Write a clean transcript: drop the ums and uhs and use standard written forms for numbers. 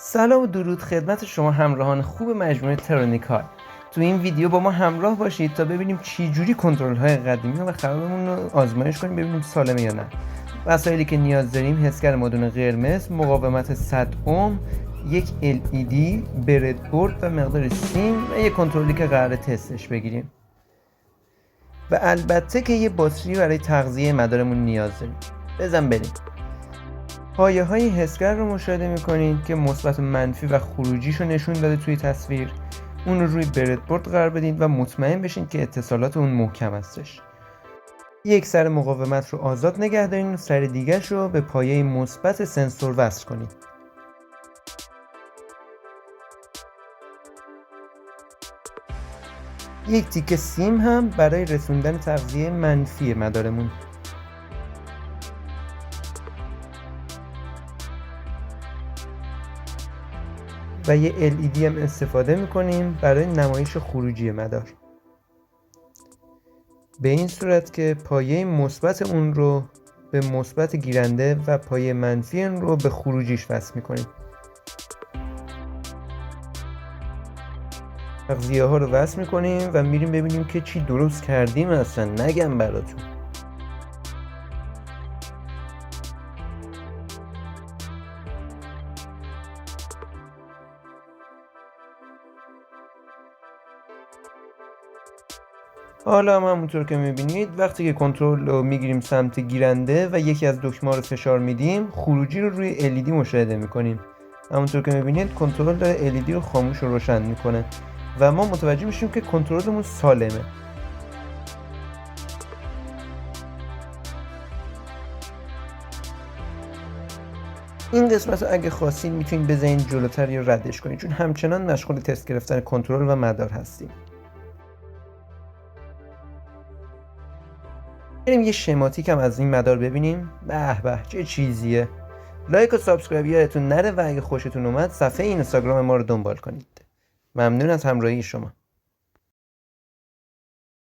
سلام و درود خدمت شما همراهان خوب مجموعه ترونیکال. تو این ویدیو با ما همراه باشید تا ببینیم چی جوری کنترل های قدیمی و خرابمون رو آزمایش کنیم ببینیم سالمه یا نه. وسایلی که نیاز داریم: حسگر مادون قرمز، مقاومت 100 اوم، یک LED، بردبورد و مقدار سیم و یک کنترلی که قراره تستش بگیریم. و البته که یه باتری برای تغذیه مدارمون نیاز داریم. بزن بریم. پایه های حسگر رو مشاهده میکنید که مثبت و منفی و خروجیشو نشون داده توی تصویر. اون رو روی بردبورد قرار بدین و مطمئن بشین که اتصالات اون محکم هستش. یک سر مقاومت رو آزاد نگه دارین و سر دیگرش رو به پایه مثبت سنسور وصل کنید. یک تیکه سیم هم برای رسوندن تغذیه منفی مدارمون. و یه LED هم استفاده میکنیم برای نمایش خروجی مدار، به این صورت که پایه مثبت اون رو به مثبت گیرنده و پایه منفی اون رو به خروجیش وصل میکنیم. تغذیه ها رو وصل میکنیم و میریم ببینیم که چی درست کردیم اصلا نگم براتون. حالا هم همونطور که میبینید وقتی که کنترل رو میگیریم سمت گیرنده و یکی از دکمه رو فشار میدیم، خروجی رو روی LED مشاهده میکنیم. همونطور که میبینید کنترل داره LED رو خاموش و روشن میکنه و ما متوجه میشیم که کنترلمون سالمه. این قسمت رو اگه خواستین میتونید بزنین جلوتر یا ردش کنید، چون همچنان مشغول تست گرفتن کنترل و مدار هستیم. بریم یه شماتیک هم از این مدار ببینیم. به به چه چیزیه. لایک و سابسکرایب یادتون نره و اگه خوشتون اومد صفحه اینستاگرام ما رو دنبال کنید. ممنون از همراهی شما.